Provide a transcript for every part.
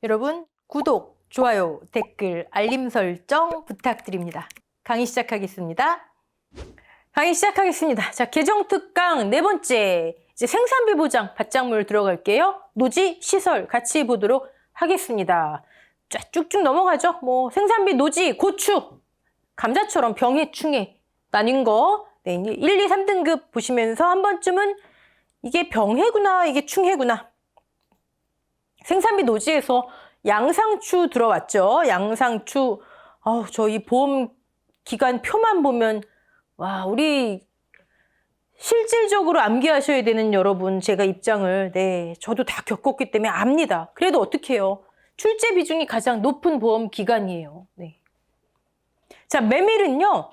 여러분 구독, 좋아요, 댓글, 알림 설정 부탁드립니다. 강의 시작하겠습니다. 자, 개정 특강 네 번째, 이제 생산비 보장 바짝물 들어갈게요. 노지, 시설 같이 보도록 하겠습니다. 쫙 쭉쭉 넘어가죠. 생산비, 노지, 고추, 감자처럼 병해, 충해 나뉜 거. 네, 1, 2, 3등급 보시면서 한 번쯤은 이게 병해구나, 이게 충해구나. 생산비 노지에서 양상추 들어왔죠. 양상추. 저희 보험 기간 표만 보면 와, 우리 실질적으로 암기하셔야 되는 여러분, 제가 입장을 저도 다 겪었기 때문에 압니다. 그래도 어떻게 해요? 출제 비중이 가장 높은 보험 기간이에요. 네. 자, 메밀은요.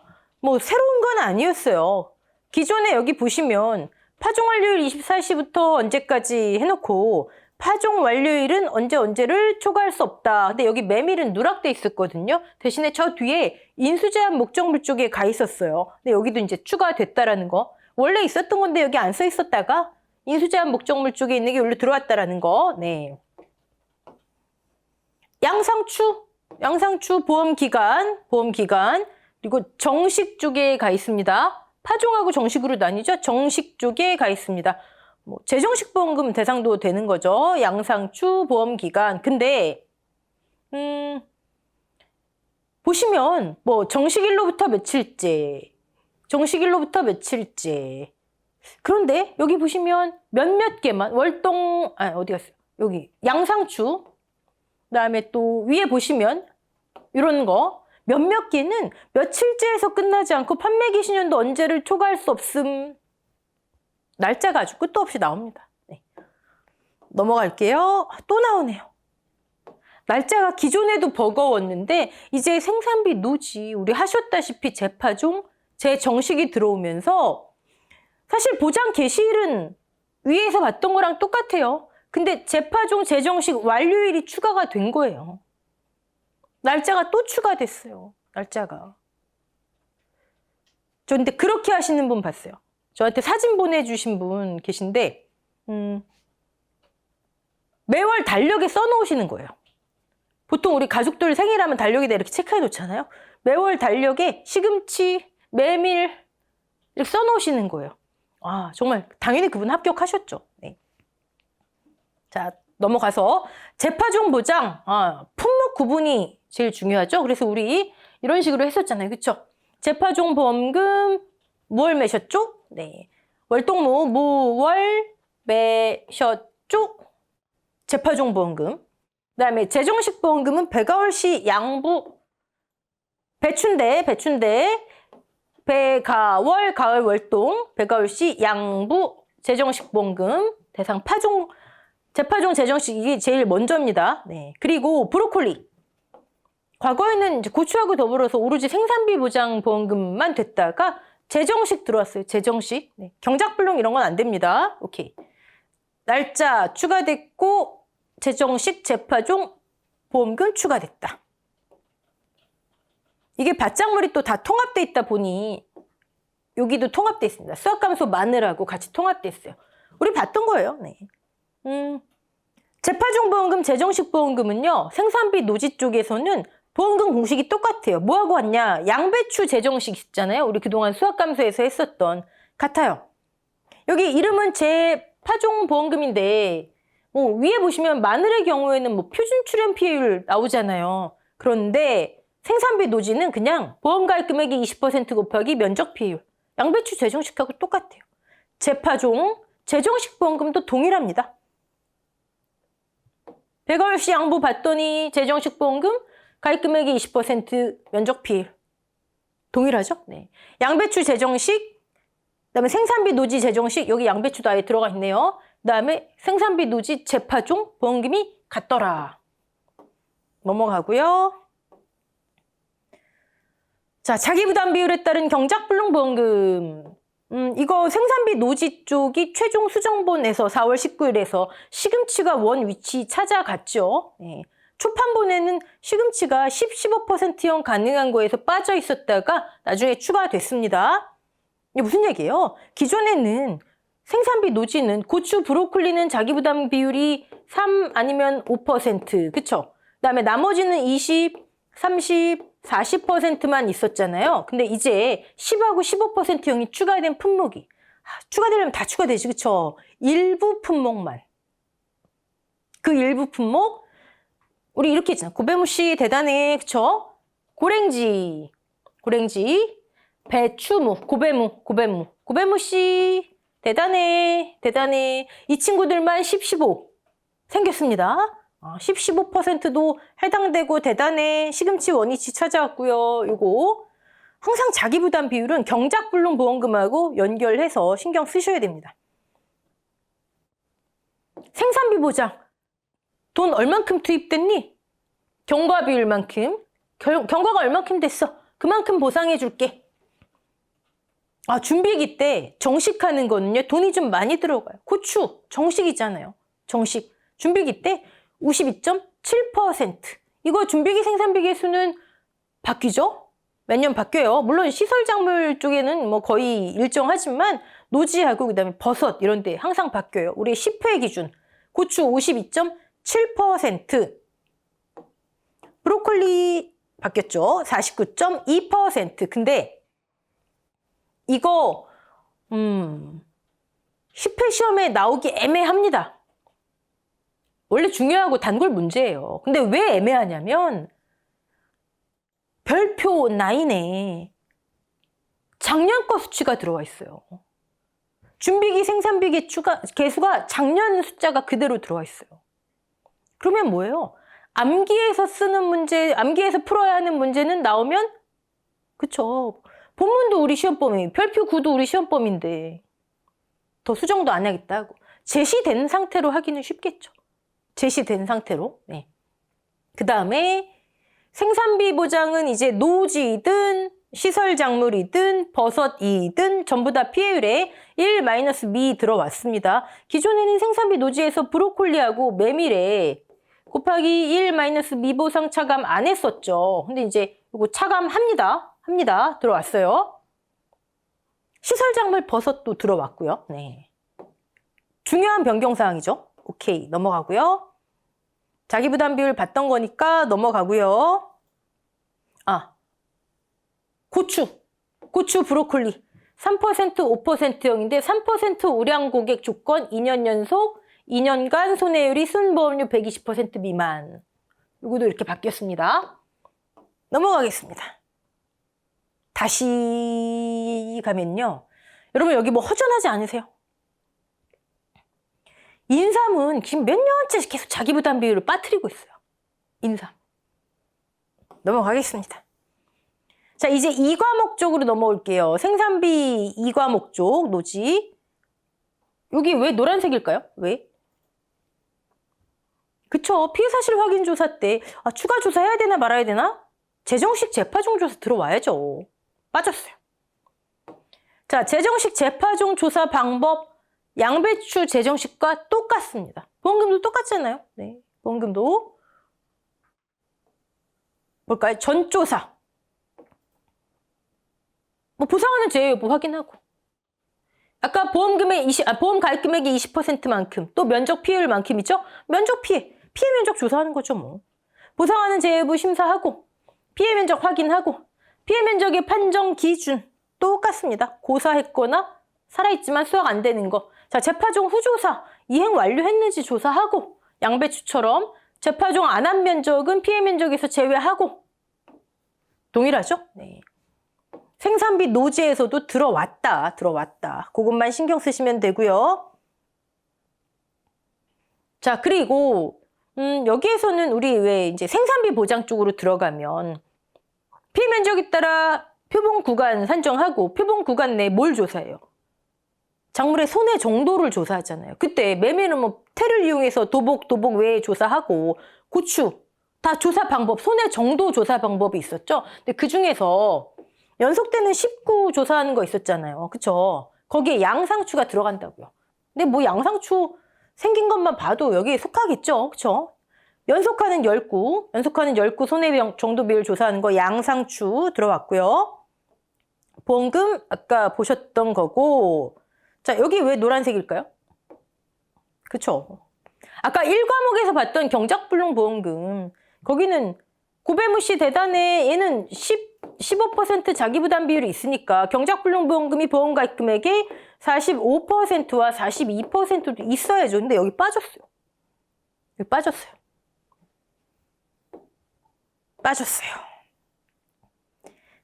새로운 건 아니었어요. 기존에 여기 보시면 파종 완료일 24시부터 언제까지 해놓고 파종 완료일은 언제를 초과할 수 없다. 근데 여기 메밀은 누락돼 있었거든요. 대신에 저 뒤에 인수제한 목적물 쪽에 가 있었어요. 근데 여기도 이제 추가됐다라는 거. 원래 있었던 건데 여기 안 써 있었다가 인수제한 목적물 쪽에 있는 게 여기로 들어왔다라는 거. 네. 양상추 보험 기간. 그리고 정식 쪽에 가 있습니다. 파종하고 정식으로 나뉘죠. 정식 쪽에 가 있습니다. 재정식 보험금 대상도 되는 거죠. 양상추 보험 기간. 근데 보시면 정식일로부터 며칠째. 그런데 여기 보시면 몇몇 개만 어디 갔어요? 여기 양상추. 그다음에 또 위에 보시면 이런 거 몇몇 개는 며칠째에서 끝나지 않고 판매 기신연도 언제를 초과할 수 없음. 날짜가 아주 끝도 없이 나옵니다. 네. 넘어갈게요. 또 나오네요. 날짜가 기존에도 버거웠는데 이제 생산비 노지, 우리 하셨다시피 재파종, 재정식이 들어오면서 사실 보장 개시일은 위에서 봤던 거랑 똑같아요. 근데 재파종, 재정식 완료일이 추가가 된 거예요. 날짜가 또 추가됐어요. 날짜가. 저 근데 그렇게 하시는 분 봤어요. 저한테 사진 보내주신 분 계신데 매월 달력에 써놓으시는 거예요. 보통 우리 가족들 생일하면 달력에다 이렇게 체크해 놓잖아요. 매월 달력에 시금치, 메밀 이렇게 써놓으시는 거예요. 아, 정말 당연히 그분 합격하셨죠. 네. 자, 넘어가서 재파종 보장, 품목 구분이 제일 중요하죠. 그래서 우리 이런 식으로 했었잖아요. 그렇죠? 재파종 보험금 무월 매셨죠? 네. 월동무 무월 매셨죠? 재파종 보험금. 그다음에 재정식 보험금은 배가월시 양부 배춘대 배가월 가을 월동 배가월시 양부 재정식 보험금 대상 파종 재파종 재정식 이게 제일 먼저입니다. 네. 그리고 브로콜리. 과거에는 이제 고추하고 더불어서 오로지 생산비 보장 보험금만 됐다가 재정식 들어왔어요. 재정식. 네. 경작불능 이런 건 안 됩니다. 오케이. 날짜 추가됐고 재정식 재파종 보험금 추가됐다. 이게 바짝물이 또 다 통합돼 있다 보니 여기도 통합돼 있습니다. 수학감소 마늘하고 같이 통합돼 있어요. 우리 봤던 거예요. 네. 재파종 보험금, 재정식 보험금은요. 생산비 노지 쪽에서는 보험금 공식이 똑같아요. 뭐하고 왔냐? 양배추 재정식 있잖아요. 우리 그동안 수학감소에서 했었던 같아요. 여기 이름은 재파종 보험금인데 위에 보시면 마늘의 경우에는 표준 출연 피해율 나오잖아요. 그런데 생산비 노지는 그냥 보험가입 금액이 20% 곱하기 면적 피해율. 양배추 재정식하고 똑같아요. 재파종, 재정식 보험금도 동일합니다. 배가월시 양부 봤더니 재정식 보험금 가입 금액이 20% 면적 피해율. 동일하죠? 네. 양배추 재정식, 그다음에 생산비 노지 재정식, 여기 양배추도 아예 들어가 있네요. 그다음에 생산비 노지 재파종 보험금이 같더라. 넘어가고요. 자, 자기부담 비율에 따른 경작불능 보험금. 이거 생산비 노지 쪽이 최종 수정본에서 4월 19일에서 시금치가 원 위치 찾아갔죠. 네. 초판본에는 시금치가 15%형 가능한 거에서 빠져 있었다가 나중에 추가됐습니다. 이게 무슨 얘기예요? 기존에는 생산비 노지는 고추, 브로콜리는 자기 부담 비율이 3 아니면 5%. 그쵸? 그다음에 나머지는 20, 30, 40%만 있었잖아요. 근데 이제 10하고 15%형이 추가된 품목이 추가되려면 다 추가되지. 그쵸? 일부 품목만. 그 일부 품목 우리 이렇게 했잖아. 고배무씨 대단해. 그쵸? 고랭지, 배추무, 고배무씨 대단해. 이 친구들만 10, 15 생겼습니다. 10, 15%도 해당되고 대단해. 시금치, 원위치 찾아왔고요. 요거 항상 자기 부담 비율은 경작불능 보험금하고 연결해서 신경 쓰셔야 됩니다. 생산비 보장. 돈 얼만큼 투입됐니? 경과 비율만큼. 경과가 얼만큼 됐어? 그만큼 보상해 줄게. 준비기 때 정식하는 거는요. 돈이 좀 많이 들어가요. 고추 정식이잖아요. 정식. 준비기 때 52.7%. 이거 준비기 생산비 계수는 바뀌죠? 매년 바뀌어요. 물론 시설작물 쪽에는 뭐 거의 일정하지만 노지하고 그다음에 버섯 이런 데 항상 바뀌어요. 우리 10회 기준. 고추 52.7%. 브로콜리 바뀌었죠. 49.2%. 근데 이거 10회 시험에 나오기 애매합니다. 원래 중요하고 단골 문제예요. 근데 왜 애매하냐면 별표 9에 작년 거 수치가 들어와 있어요. 준비기 생산비 개수가 작년 숫자가 그대로 들어와 있어요. 그러면 뭐예요? 암기해서 쓰는 문제, 암기해서 풀어야 하는 문제는 나오면 그쵸. 본문도 우리 시험범위, 별표 9도 우리 시험범위인데 더 수정도 안 하겠다고. 제시된 상태로 하기는 쉽겠죠. 제시된 상태로. 네. 그 다음에 생산비 보장은 이제 노지든 시설작물이든 버섯이든 전부 다 피해율에 1-미 들어왔습니다. 기존에는 생산비 노지에서 브로콜리하고 메밀에 곱하기 1-미 보상 차감 안 했었죠. 근데 이제 이거 차감합니다. 들어왔어요. 시설작물 버섯도 들어왔고요. 네. 중요한 변경사항이죠. 오케이, 넘어가고요. 자기 부담 비율 봤던 거니까 넘어가고요. 고추, 브로콜리 3%, 5%형인데 3% 우량 고객 조건 2년 연속 2년간 손해율이 순보험료 120% 미만. 이것도 이렇게 바뀌었습니다. 넘어가겠습니다. 다시 가면요. 여러분 여기 뭐 허전하지 않으세요? 인삼은 지금 몇 년째 계속 자기 부담 비율을 빠뜨리고 있어요. 인삼. 넘어가겠습니다. 자, 이제 2과목 쪽으로 넘어올게요. 생산비 2과목 쪽 노지. 여기 왜 노란색일까요? 왜? 그쵸. 피해사실 확인 조사 때 추가 조사해야 되나 말아야 되나? 재정식 재파종 조사 들어와야죠. 빠졌어요. 자, 재정식 재파종 조사 방법 양배추 재정식과 똑같습니다. 보험금도 똑같잖아요. 네, 보험금도 뭘까요? 전조사. 뭐 보상하는 제외 여부 확인하고. 아까 보험 가입 금액의 20%만큼 또 면적 피해율만큼이죠? 면적 피해 면적 조사하는 거죠 뭐. 보상하는 제외 여부 심사하고 피해 면적 확인하고 피해 면적의 판정 기준 똑같습니다. 고사했거나 살아있지만 수확 안 되는 거. 자, 재파종 후조사 이행 완료했는지 조사하고 양배추처럼 재파종 안 한 면적은 피해 면적에서 제외하고 동일하죠? 네. 생산비 노지에서도 들어왔다. 그것만 신경 쓰시면 되고요. 자, 그리고 여기에서는 우리 왜 이제 생산비 보장 쪽으로 들어가면 피해 면적에 따라 표본 구간 산정하고 표본 구간 내에 뭘 조사해요? 작물의 손해 정도를 조사하잖아요. 그때 메밀은 뭐 테를 이용해서 도복 외에 조사하고 고추 다 조사 방법, 손해 정도 조사 방법이 있었죠. 근데 그 중에서 연속되는 19 조사하는 거 있었잖아요. 그쵸? 거기에 양상추가 들어간다고요. 근데 뭐 양상추 생긴 것만 봐도 여기에 속하겠죠. 그쵸? 연속하는 19 손해 정도 비율 조사하는 거 양상추 들어왔고요. 보험금 아까 보셨던 거고 자, 여기 왜 노란색일까요? 그쵸? 아까 1과목에서 봤던 경작불능보험금, 거기는 고배무시 대단해. 얘는 15% 자기부담 비율이 있으니까 경작불능보험금이 보험가입금액의 45%와 42%도 있어야죠. 근데 여기 빠졌어요. 여기 빠졌어요. 빠졌어요.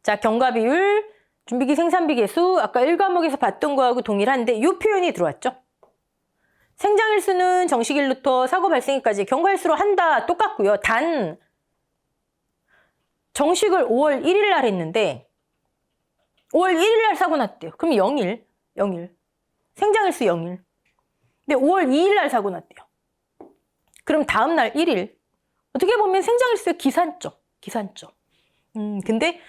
자, 경과비율, 준비기 생산비 계수, 아까 1과목에서 봤던 거하고 동일한데 이 표현이 들어왔죠. 생장일수는 정식일부터 사고 발생일까지 경과일수로 한다. 똑같고요. 단 정식을 5월 1일 날 했는데 5월 1일 날 사고 났대요. 그럼 0일. 생장일수 0일. 근데 5월 2일 날 사고 났대요. 그럼 다음 날 1일. 어떻게 보면 생장일수의 기산점. 근데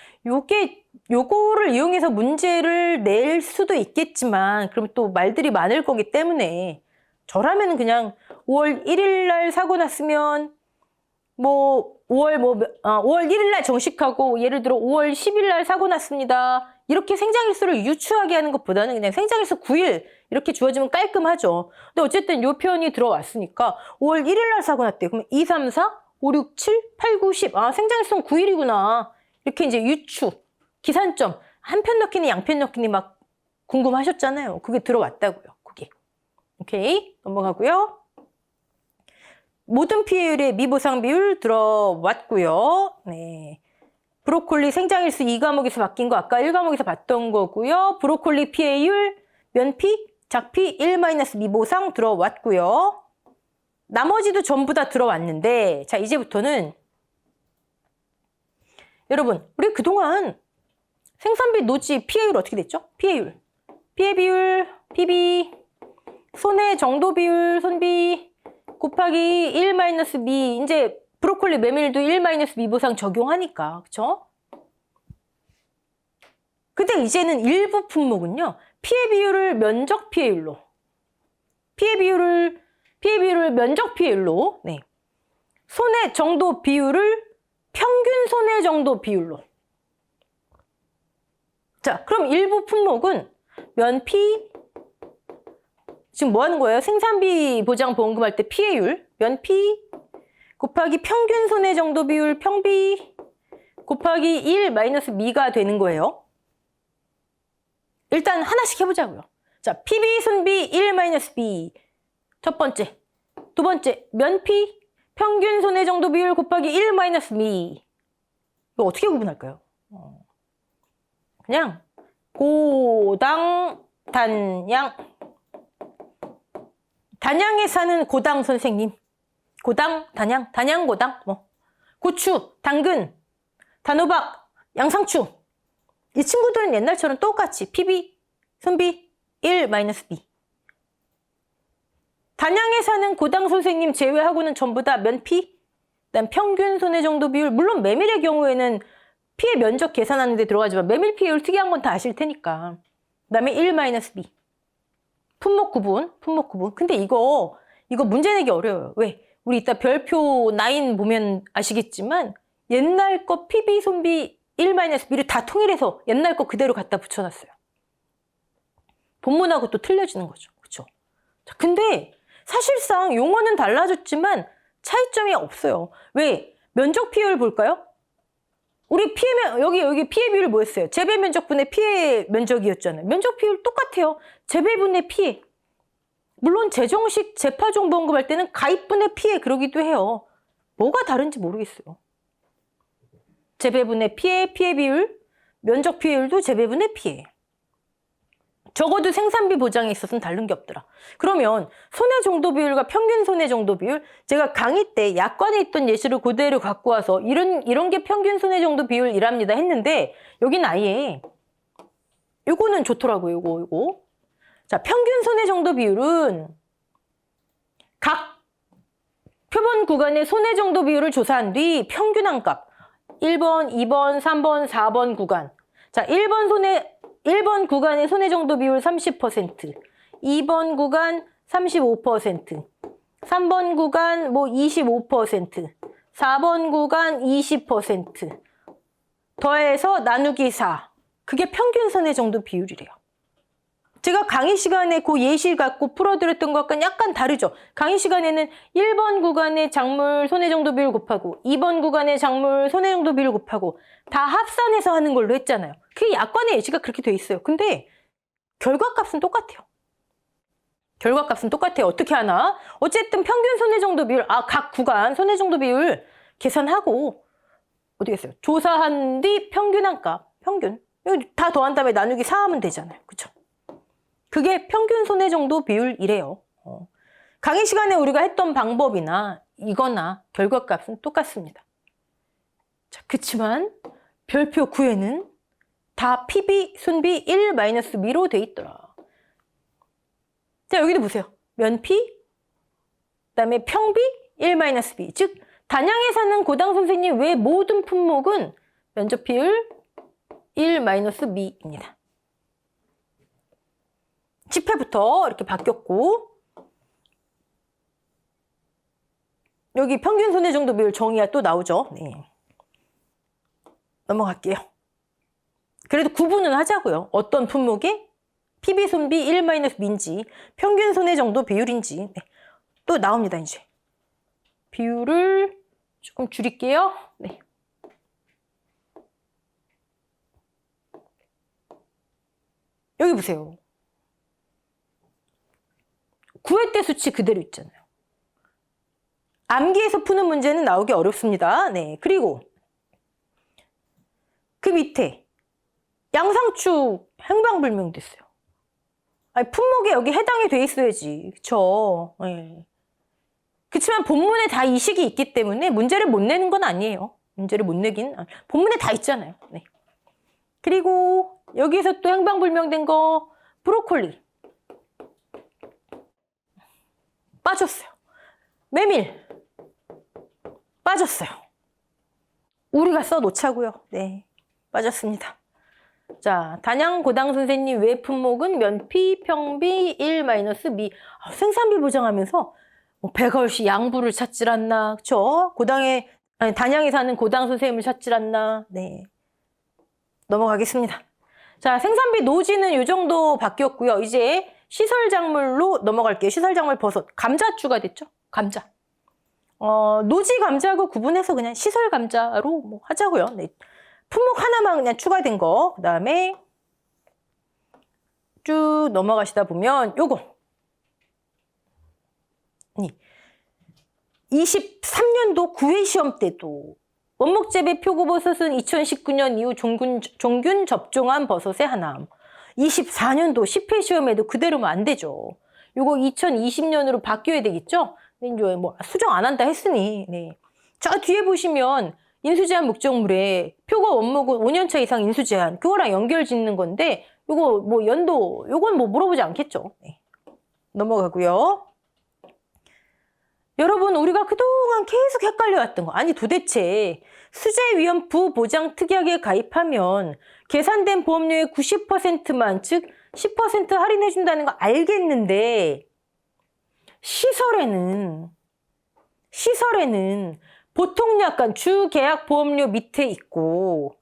요거를 이용해서 문제를 낼 수도 있겠지만 그럼 또 말들이 많을 거기 때문에 저라면 그냥 5월 1일 날 사고 났으면 5월 1일 날 정식하고 예를 들어 5월 10일 날 사고 났습니다. 이렇게 생장일수를 유추하게 하는 것보다는 그냥 생장일수 9일 이렇게 주어지면 깔끔하죠. 근데 어쨌든 요 표현이 들어왔으니까 5월 1일 날 사고 났대요. 그럼 2, 3, 4, 5, 6, 7, 8, 9, 10. 아, 생장일수는 9일이구나. 이렇게 이제 유추, 기산점. 한 편 넣기니 양편 넣기니 막 궁금하셨잖아요. 그게 들어왔다고요. 그게. 오케이. 넘어가고요. 모든 피해율의 미보상 비율 들어왔고요. 네. 브로콜리 생장일수 2과목에서 바뀐 거 아까 1과목에서 봤던 거고요. 브로콜리 피해율, 면피, 작피, 1- 미보상 들어왔고요. 나머지도 전부 다 들어왔는데 자, 이제부터는 여러분, 우리 그동안 생산비, 노지, 피해율 어떻게 됐죠? 피해율, 피해 비율, PB, 손해 정도 비율, 손비 곱하기 1- 미. 이제 브로콜리 메밀도 1- 미보상 적용하니까, 그쵸? 근데 이제는 일부 품목은요, 피해 비율을 면적 피해율로, 피해 비율을 면적 피해율로, 네. 손해 정도 비율을 평균 손해 정도 비율로. 자, 그럼 일부 품목은 면피, 지금 뭐 하는 거예요? 생산비 보장 보험금 할 때 피해율, 면피 곱하기 평균 손해 정도 비율, 평비 곱하기 1- 미가 되는 거예요. 일단 하나씩 해보자고요. 자, PB, 손비 1- 미. 첫 번째. 두 번째, 면피 평균 손해 정도 비율 곱하기 1- 미. 이거 어떻게 구분할까요? 그냥 고당, 단양. 단양에 사는 고당 선생님. 고당, 단양, 단양고당, 고추, 당근, 단호박, 양상추. 이 친구들은 옛날처럼 똑같이 PB, 손비 1- 미. 단양에 사는 고당 선생님 제외하고는 전부 다 면피, 그다음 평균 손해 정도 비율. 물론 메밀의 경우에는 피해 면적 계산하는 데 들어가지만 메밀 피해율 특이한 건 다 아실 테니까. 그다음에 1- 미. 품목 구분. 근데 이거 문제 내기 어려워요. 왜? 우리 이따 별표 9 보면 아시겠지만 옛날 거 PB, 손비 1- 미를 다 통일해서 옛날 거 그대로 갖다 붙여놨어요. 본문하고 또 틀려지는 거죠. 그렇죠? 자, 근데 사실상 용어는 달라졌지만 차이점이 없어요. 왜? 면적 피해율 볼까요? 우리 여기 피해 비율 뭐였어요? 재배 면적분의 피해 면적이었잖아요. 면적 비율 똑같아요. 재배분의 피해. 물론 재정식 재파종 보험금 할 때는 가입분의 피해 그러기도 해요. 뭐가 다른지 모르겠어요. 재배분의 피해 비율, 면적 피해율도 재배분의 피해. 적어도 생산비 보장에 있어서는 다른 게 없더라. 그러면 손해 정도 비율과 평균 손해 정도 비율, 제가 강의 때 약관에 있던 예시를 그대로 갖고 와서 이런 게 평균 손해 정도 비율이랍니다 했는데 여기는 아예 요거는 좋더라고요. 요거. 자, 평균 손해 정도 비율은 각 표본 구간의 손해 정도 비율을 조사한 뒤 평균한 값 1번, 2번, 3번, 4번 구간. 자, 1번 구간의 손해 정도 비율 30%, 2번 구간 35%, 3번 구간 25%, 4번 구간 20%, 더해서 나누기 4. 그게 평균 손해 정도 비율이래요. 제가 강의 시간에 그 예시 갖고 풀어드렸던 것과 약간 다르죠. 강의 시간에는 1번 구간의 작물 손해정도 비율 곱하고 2번 구간의 작물 손해정도 비율 곱하고 다 합산해서 하는 걸로 했잖아요. 그게 약관의 예시가 그렇게 돼 있어요. 근데 결과값은 똑같아요. 결과값은 똑같아요. 어떻게 하나? 어쨌든 평균 손해정도 비율, 각 구간 손해정도 비율 계산하고 어떻게 했어요? 조사한 뒤 평균한 값, 평균. 여기 다 더한 다음에 나누기 4 하면 되잖아요. 그쵸? 그게 평균 손해정도 비율이래요. 강의 시간에 우리가 했던 방법이나 이거나 결과값은 똑같습니다. 자, 그치만 별표 9에는 다 PB, 순비 1-미로 돼 있더라. 자, 여기도 보세요. 면피, 그다음에 평비 1-B. 즉, 단양에 사는 고당 선생님 외 모든 품목은 면적 비율 1-B입니다. 10회부터 이렇게 바뀌었고, 여기 평균 손해정도 비율 정의가 또 나오죠. 네. 넘어갈게요. 그래도 구분은 하자고요. 어떤 품목에 PB 손비 1-B인지 평균 손해정도 비율인지. 네. 또 나옵니다. 이제 비율을 조금 줄일게요. 네. 여기 보세요. 9회 때 수치 그대로 있잖아요. 암기해서 푸는 문제는 나오기 어렵습니다. 네. 그리고 그 밑에 양상추 행방불명됐어요. 아니, 품목에 여기 해당이 돼 있어야지. 그쵸? 네. 그치만 본문에 다 이 식이 있기 때문에 문제를 못 내는 건 아니에요. 문제를 못 내긴. 본문에 다 있잖아요. 네. 그리고 여기에서 또 행방불명된 거 브로콜리. 빠졌어요. 메밀. 빠졌어요. 우리가 써놓자고요. 네. 빠졌습니다. 자, 단양 고당 선생님 외 품목은 면피, 평비 1-B. 생산비 보장하면서 배가 얼씨 양부를 찾질 않나, 그쵸? 단양에 사는 고당 선생님을 찾질 않나. 네. 넘어가겠습니다. 자, 생산비 노지는 이 정도 바뀌었고요. 이제 시설작물로 넘어갈게요. 시설작물 버섯. 감자주가 됐죠? 감자. 노지 감자하고 구분해서 그냥 시설 감자로 뭐 하자고요. 네. 품목 하나만 그냥 추가된 거. 그 다음에 쭉 넘어가시다 보면 요거. 23년도 9회 시험 때도 원목재배 표고버섯은 2019년 이후 종균 접종한 버섯의 하나. 24년도 10회 시험에도 그대로면 안 되죠. 요거 2020년으로 바뀌어야 되겠죠? 이제 뭐 수정 안 한다 했으니. 네. 저 뒤에 보시면 인수제한 목적물에 표고 원목은 5년차 이상 인수제한 그거랑 연결 짓는 건데 요거 뭐 연도 요건 뭐 물어보지 않겠죠. 네. 넘어가고요. 여러분 우리가 그동안 계속 헷갈려왔던 거 아니 도대체 수재위험부 보장특약에 가입하면 계산된 보험료의 90%만 즉 10% 할인해준다는 거 알겠는데 시설에는 보통 약관 주계약 보험료 밑에 있고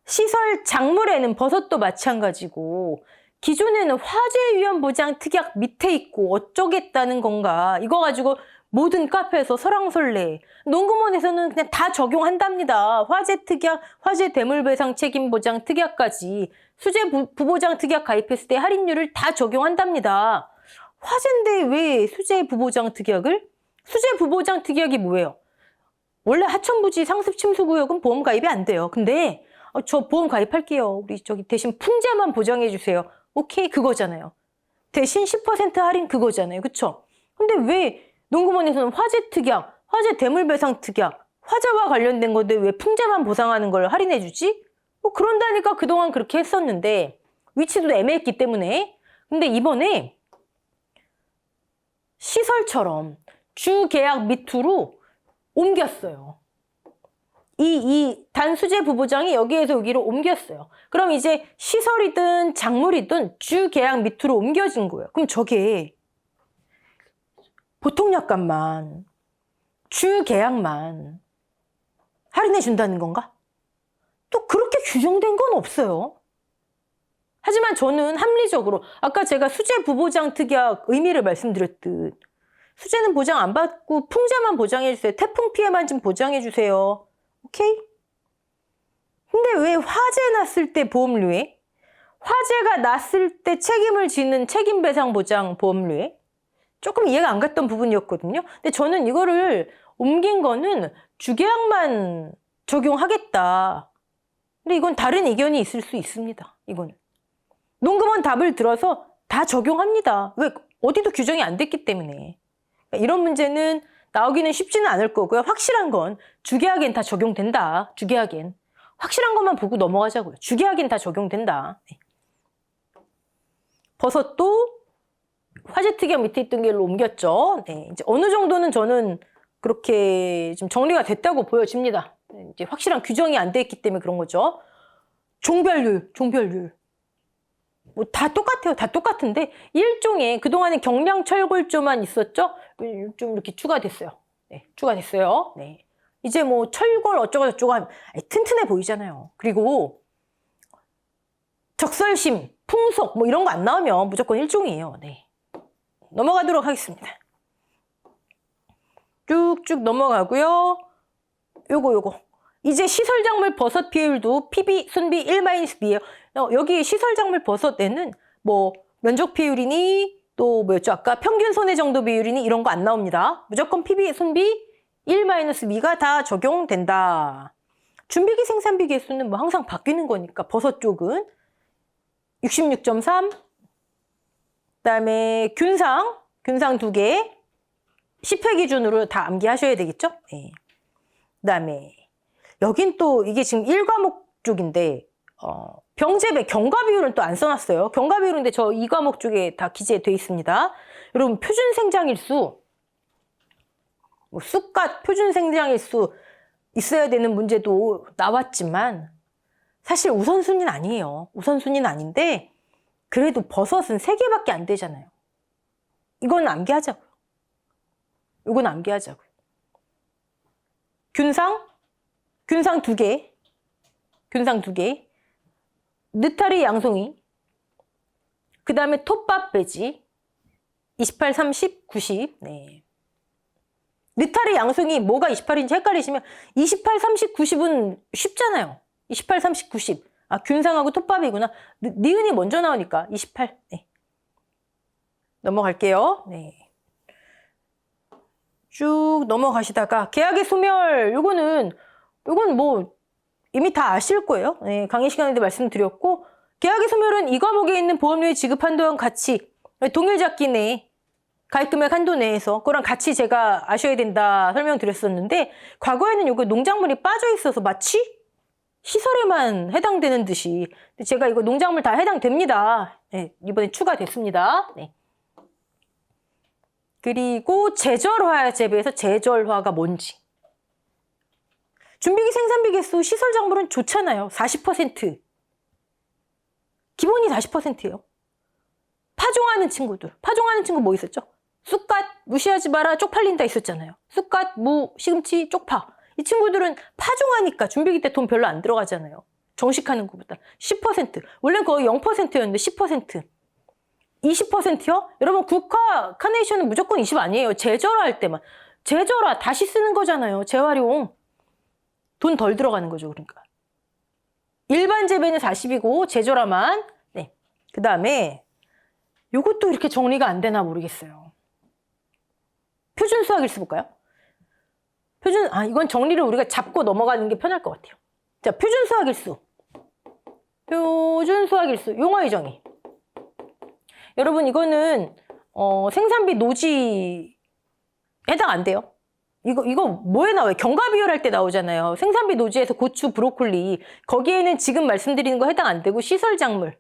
시설 작물에는 버섯도 마찬가지고 기존에는 화재위험보장특약 밑에 있고 어쩌겠다는 건가 이거 가지고 모든 카페에서 설왕설래 농구몬에서는 그냥 다 적용한답니다. 화재특약, 화재대물배상 책임보장 특약까지 수재 부보장 특약 가입했을 때 할인율을 다 적용한답니다. 화재인데 왜 수재 부보장 특약을? 수재 부보장 특약이 뭐예요? 원래 하천부지 상습 침수구역은 보험 가입이 안 돼요. 근데 저 보험 가입할게요. 우리 저기 대신 풍재만 보장해 주세요. 오케이 그거잖아요. 대신 10% 할인 그거잖아요. 그쵸? 근데 왜 농구몬에서는 화재 특약, 화재 대물배상 특약, 화재와 관련된 건데 왜 풍재만 보상하는 걸 할인해 주지? 뭐 그런다니까 그동안 그렇게 했었는데 위치도 애매했기 때문에. 근데 이번에 시설처럼 주계약 밑으로 옮겼어요. 이 단수재 부보장이 여기에서 여기로 옮겼어요. 그럼 이제 시설이든 작물이든 주계약 밑으로 옮겨진 거예요. 그럼 저게 보통 약관만 주계약만 할인해 준다는 건가? 또 그렇게 규정된 건 없어요. 하지만 저는 합리적으로 아까 제가 수재 부보장 특약 의미를 말씀드렸듯 수재는 보장 안 받고 풍재만 보장해 주세요. 태풍 피해만 좀 보장해 주세요. 오케이? 근데 왜 화재 났을 때 보험료에? 화재가 났을 때 책임을 지는 책임배상보장 보험료에? 조금 이해가 안 갔던 부분이었거든요. 근데 저는 이거를 옮긴 거는 주계약만 적용하겠다. 근데 이건 다른 의견이 있을 수 있습니다. 이거는. 농금원 답을 들어서 다 적용합니다. 왜? 어디도 규정이 안 됐기 때문에. 그러니까 이런 문제는 나오기는 쉽지는 않을 거고요. 확실한 건 주계약엔 다 적용된다. 주계약엔. 확실한 것만 보고 넘어가자고요. 주계약엔 다 적용된다. 네. 버섯도 화재 특약 밑에 있던 길로 옮겼죠. 네. 이제 어느 정도는 저는 그렇게 좀 정리가 됐다고 보여집니다. 이제 확실한 규정이 안 돼 있기 때문에 그런 거죠. 종별율. 뭐 다 똑같아요. 다 똑같은데 일종의 그동안에 경량철골조만 있었죠. 좀 이렇게 추가됐어요. 네, 추가됐어요. 네. 이제 뭐 철골 어쩌고 저쩌고 하면 튼튼해 보이잖아요. 그리고 적설심, 풍속 뭐 이런 거 안 나오면 무조건 일종이에요. 네. 넘어가도록 하겠습니다. 쭉쭉 넘어가고요. 요거. 이제 시설작물 버섯 비율도 PB, 순비 1-B예요. 여기 시설작물 버섯에는 뭐 면적 비율이니 또 뭐였죠? 아까 평균 손해 정도 비율이니 이런 거 안 나옵니다. 무조건 PB, 순비 1-B가 다 적용된다. 준비기 생산비 개수는 뭐 항상 바뀌는 거니까 버섯 쪽은 66.3, 그다음에 균상 2개 10회 기준으로 다 암기하셔야 되겠죠? 네. 그다음에 여긴 또 이게 지금 1과목 쪽인데 병재배 경과 비율은 또 안 써놨어요. 경과 비율인데 저 2과목 쪽에 다 기재돼 있습니다. 여러분 표준 생장일수 뭐 쑥갓 표준 생장일수 있어야 되는 문제도 나왔지만 사실 우선순위는 아니에요. 우선순위는 아닌데 그래도 버섯은 3개밖에 안 되잖아요. 이건 암기하자고요. 이건 암기하자고요. 균상 2개. 느타리 양송이. 그 다음에 톱밥 배지. 28, 30, 90. 네. 느타리 양송이 뭐가 28인지 헷갈리시면 28, 30, 90은 쉽잖아요. 28, 30, 90. 아, 균상하고 톱밥이구나. 니은이 먼저 나오니까 28. 네. 넘어갈게요. 네. 쭉 넘어가시다가 계약의 소멸 요건 뭐 이미 다 아실 거예요. 네, 강의 시간에도 말씀드렸고 계약의 소멸은 이 과목에 있는 보험료의 지급 한도와 같이 동일 잡기 내 가입금액 한도 내에서 그거랑 같이 제가 아셔야 된다 설명드렸었는데 과거에는 요거 농작물이 빠져 있어서 마치 시설에만 해당되는 듯이 제가 이거 농작물 다 해당됩니다. 네, 이번에 추가됐습니다. 네. 그리고 제절화 재배에서 제절화가 뭔지. 준비기 생산비 개수 시설 작물은 좋잖아요. 40%. 기본이 40%예요. 파종하는 친구들. 파종하는 친구 뭐 있었죠? 쑥갓, 무시하지 마라, 쪽팔린다 있었잖아요. 쑥갓, 무, 시금치, 쪽파. 이 친구들은 파종하니까 준비기 때 돈 별로 안 들어가잖아요. 정식하는 것보다. 10%. 원래 거의 0%였는데 10%. 20%요? 여러분 국화 카네이션은 무조건 20 아니에요. 제절화할 때만. 제절화 다시 쓰는 거잖아요. 재활용. 돈 덜 들어가는 거죠. 그러니까. 일반 재배는 40이고 제절화만. 네. 그 다음에 요것도 이렇게 정리가 안 되나 모르겠어요. 표준 수확일수 볼까요? 이건 정리를 우리가 잡고 넘어가는 게 편할 것 같아요. 자, 표준 수확일수. 용어의 정의. 여러분 이거는 생산비 노지 해당 안 돼요. 이거 뭐에 나와요? 경과 비율할 때 나오잖아요. 생산비 노지에서 고추, 브로콜리 거기에는 지금 말씀드리는 거 해당 안 되고 시설작물,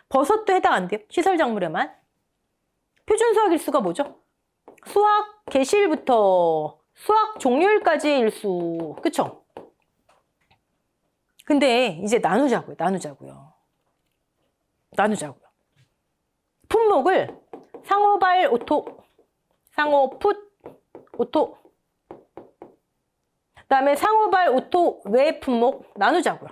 버섯도 해당 안 돼요. 시설작물에만. 표준 수확일수가 뭐죠? 수확 개시일부터 수확 종료일까지의 일수. 그쵸? 근데 이제 나누자고요. 품목을 상호발 오토, 상호풋 오토, 그 다음에 상호발 오토 외 품목 나누자고요.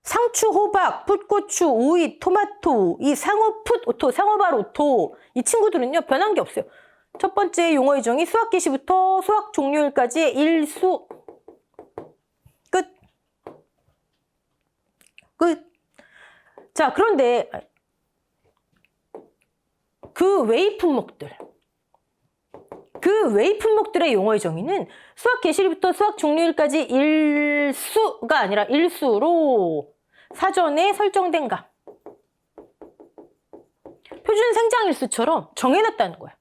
상추, 호박, 풋고추, 오이, 토마토, 이 상어, 풋, 오토, 상어발, 오토 이 친구들은요 변한 게 없어요. 첫 번째 용어의 정의 수학 개시부터 수학 종료일까지의 일수 끝. 끝. 자, 그런데 그 외의 품목들의 용어의 정의는 수학 개시일부터 수학 종료일까지 일수가 아니라 일수로 사전에 설정된 값, 표준 생장일수처럼 정해놨다는 거야.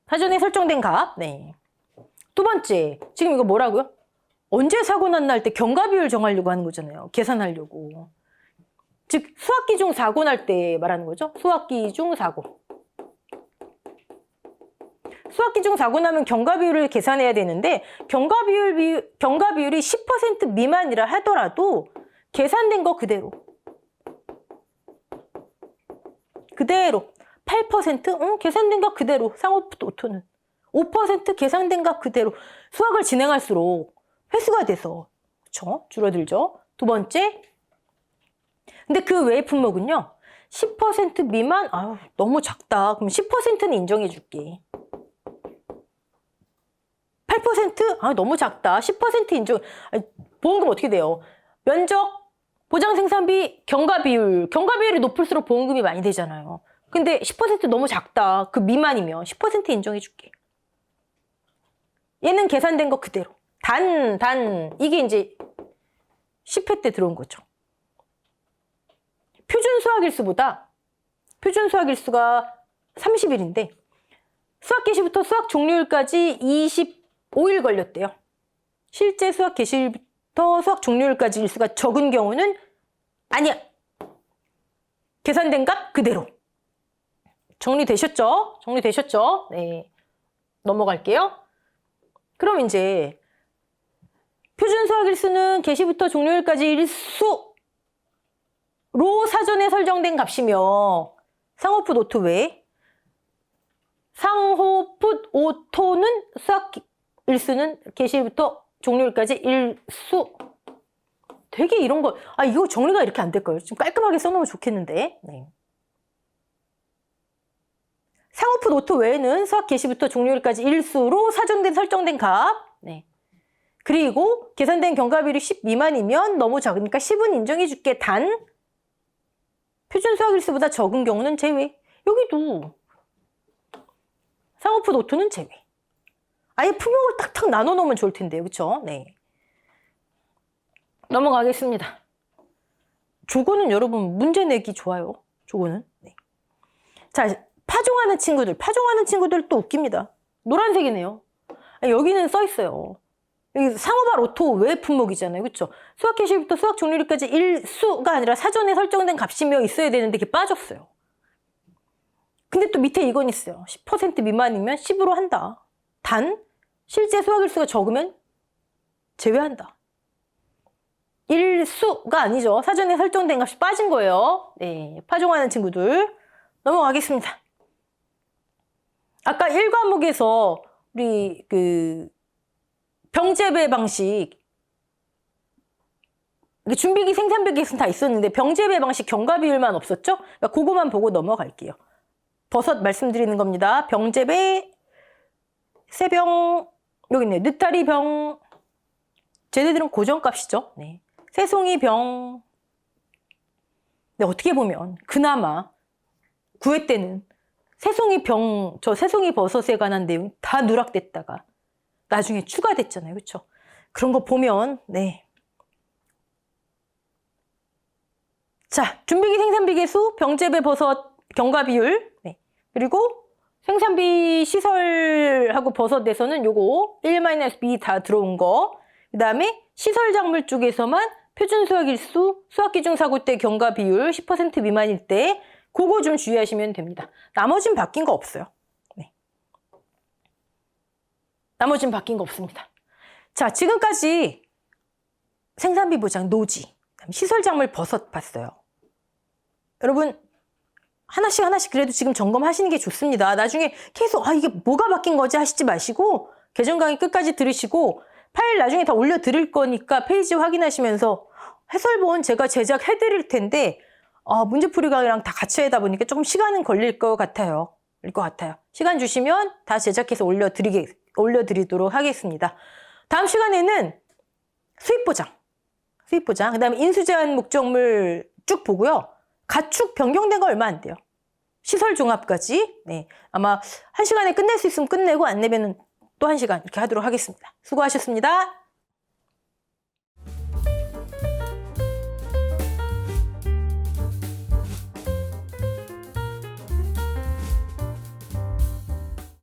사전에 설정된 값. 네. 두 번째, 지금 이거 뭐라고요? 언제 사고 났나 할 때 경과 비율 정하려고 하는 거잖아요. 계산하려고. 즉 수학기 중 사고 날 때 말하는 거죠. 수학기 중 사고. 수학기 중 사고 나면 경과 비율을 계산해야 되는데 경과 비율이 10% 미만이라 하더라도 계산된 거 그대로. 8% 계산된 거 그대로. 상호부터 오토는 5% 계산된 거 그대로. 수학을 진행할수록 회수가 돼서 그렇죠? 줄어들죠. 두 번째, 근데 그 외의 품목은요 10% 미만, 너무 작다. 그럼 10%는 인정해 줄게. 8%? 너무 작다. 10% 인정. 보험금 어떻게 돼요? 면적, 보장 생산비, 경과 비율. 경과 비율이 높을수록 보험금이 많이 되잖아요. 근데 10% 너무 작다. 그 미만이면 10% 인정해 줄게. 얘는 계산된 거 그대로. 이게 이제 10회 때 들어온 거죠. 표준 수학일수가 30일인데 수학 개시부터 수학 종료일까지 25일 걸렸대요. 실제 수학 개시부터 수학 종료일까지 일수가 적은 경우는 아니야. 계산된 값 그대로. 정리되셨죠? 네. 넘어갈게요. 그럼 이제 표준 수학일수는 개시부터 종료일까지 일수로 사전에 설정된 값이며 상호풋 오토 외에 상호풋 오토는 수학 일수는 개시부터 종료일까지 일수. 되게 이런 거 이거 정리가 이렇게 안 될까요? 좀 깔끔하게 써놓으면 좋겠는데. 네. 상호풋 오토 외에는 수학 개시부터 종료일까지 일수로 사전된 설정된 값. 네. 그리고 계산된 경과비율이 10 미만이면 너무 작으니까 10은 인정해 줄게. 단 표준 수학일수보다 적은 경우는 제외. 여기도 상호풋 오토는 제외. 아예 품목을 딱딱 나눠 놓으면 좋을 텐데요. 그렇죠? 네. 넘어가겠습니다. 조거는 여러분 문제 내기 좋아요. 조거는. 네. 자, 파종하는 친구들 또 웃깁니다. 노란색이네요. 여기는 써 있어요. 여기 상호발 오토 외 품목이잖아요. 그렇죠? 수학 개시부터 수학 종료일까지 일수가 아니라 사전에 설정된 값이며 있어야 되는데 이게 빠졌어요. 근데 또 밑에 이건 있어요. 10% 미만이면 10으로 한다. 단 실제 수학일수가 적으면 제외한다. 일수가 아니죠. 사전에 설정된 값이 빠진 거예요. 네, 파종하는 친구들 넘어가겠습니다. 아까 1과목에서 우리 병재배 방식 준비기 생산비기에서는 다 있었는데 병재배 방식 경과 비율만 없었죠? 그러니까 그거만 보고 넘어갈게요. 버섯 말씀드리는 겁니다. 병재배 새병 여기 있네요. 느타리 병 쟤네들은 고정값이죠. 네. 새송이 병. 근데 어떻게 보면 그나마 9회 때는 새송이 병, 저 새송이 버섯에 관한 내용이 다 누락됐다가 나중에 추가됐잖아요. 그렇죠? 그런 거 보면 네. 자, 준비기 생산비 계수, 병재배 버섯 경과 비율. 네. 그리고 생산비 시설하고 버섯에서는 요거 1-B 다 들어온 거. 그다음에 시설 작물 쪽에서만 표준 수학일수, 수학기중 사고 때 경과 비율 10% 미만일 때 그거 좀 주의하시면 됩니다. 나머지는 바뀐 거 없어요. 네. 나머지는 바뀐 거 없습니다. 자, 지금까지 생산비 보장, 노지, 시설 작물 버섯 봤어요. 여러분 하나씩 그래도 지금 점검하시는 게 좋습니다. 나중에 계속 이게 뭐가 바뀐 거지 하시지 마시고 계정 강의 끝까지 들으시고 파일 나중에 다 올려드릴 거니까 페이지 확인하시면서 해설본 제가 제작해 드릴 텐데 문제풀이강이랑 다 같이 하다 보니까 조금 시간은 걸릴 것 같아요. 시간 주시면 다 제작해서 올려드리도록 하겠습니다. 다음 시간에는 수입보장, 그 다음에 인수제한 목적물 쭉 보고요. 가축 변경된 거 얼마 안 돼요. 시설 종합까지. 네, 아마 1시간에 끝낼 수 있으면 끝내고 안 내면 또 1시간 이렇게 하도록 하겠습니다. 수고하셨습니다.